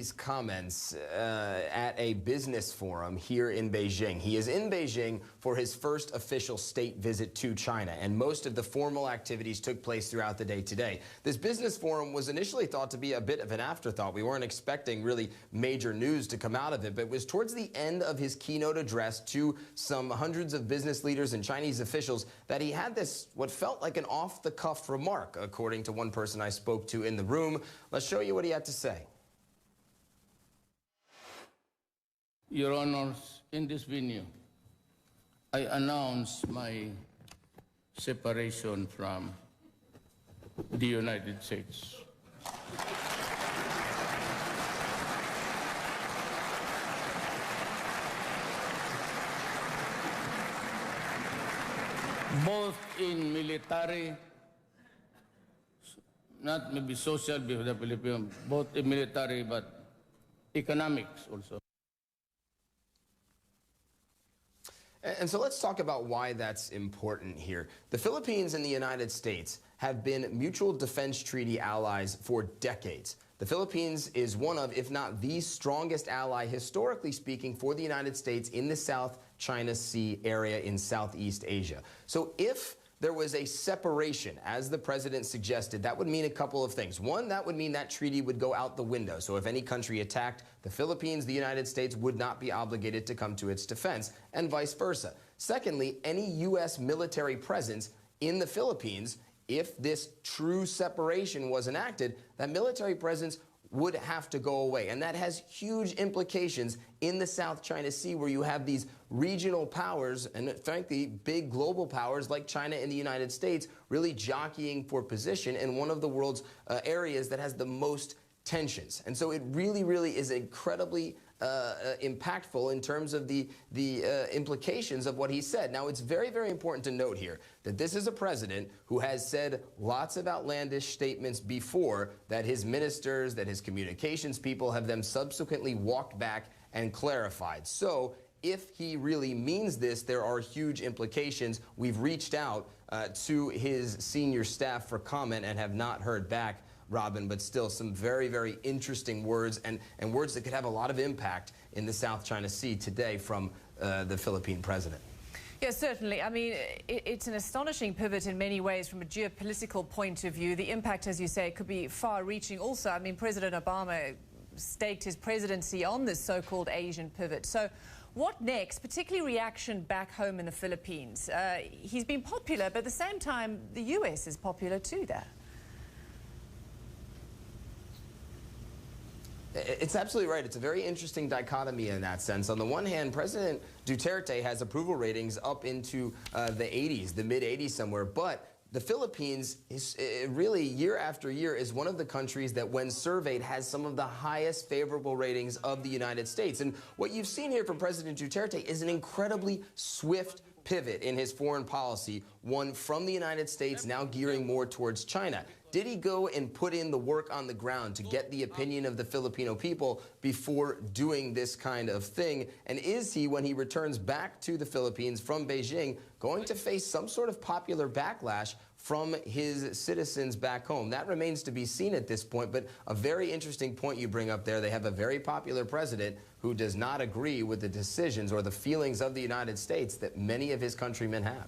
these comments at a business forum here in Beijing. He is in Beijing for his first official state visit to China, and most of the formal activities took place throughout the day today. This business forum was initially thought to be a bit of an afterthought. We weren't expecting really major news to come out of it, but it was towards the end of his keynote address to some hundreds of business leaders and Chinese officials that he had this, what felt like an off-the-cuff remark, according to one person I spoke to in the room. Let's show you what he had to say. Your Honors, in this venue, I announce my separation from the United States. Both in military, not maybe social with the Philippines, both in military but economics also. And so let's talk about why that's important here. The Philippines and the United States have been mutual defense treaty allies for decades. The Philippines is one of, if not the strongest ally, historically speaking, for the United States in the South China Sea area in Southeast Asia. So if there was a separation, as the president suggested, that would mean a couple of things. One, that would mean that treaty would go out the window. So if any country attacked the Philippines, the United States would not be obligated to come to its defense, and vice versa. Secondly, any U.S. military presence in the Philippines, if this true separation was enacted, that military presence would have to go away. And that has huge implications in the South China Sea, where you have these regional powers and, frankly, big global powers like China and the United States really jockeying for position in one of the world's areas that has the most tensions. And so it really, really is incredibly impactful in terms of the implications of what he said. Now, it's very, very important to note here that this is a president who has said lots of outlandish statements before that his ministers, that his communications people have them subsequently walked back and clarified. So if he really means this, there are huge implications. We've reached out to his senior staff for comment and have not heard back, Robin, but still some very, very interesting words and words that could have a lot of impact in the South China Sea today from the Philippine president. Yes, certainly. I mean, it's an astonishing pivot in many ways from a geopolitical point of view. The impact, as you say, could be far-reaching also. I mean, President Obama staked his presidency on this so-called Asian pivot. So what next, particularly reaction back home in the Philippines? He's been popular, but at the same time, the U.S. is popular too there. It's absolutely right. It's a very interesting dichotomy in that sense. On the one hand, President Duterte has approval ratings up into the 80s, the mid-80s somewhere, but the Philippines is really, year after year, is one of the countries that, when surveyed, has some of the highest favorable ratings of the United States. And what you've seen here from President Duterte is an incredibly swift pivot in his foreign policy, one from the United States now gearing more towards China. Did he go and put in the work on the ground to get the opinion of the Filipino people before doing this kind of thing? And is he, when he returns back to the Philippines from Beijing, going to face some sort of popular backlash from his citizens back home? That remains to be seen at this point, but a very interesting point you bring up there. They have a very popular president who does not agree with the decisions or the feelings of the United States that many of his countrymen have.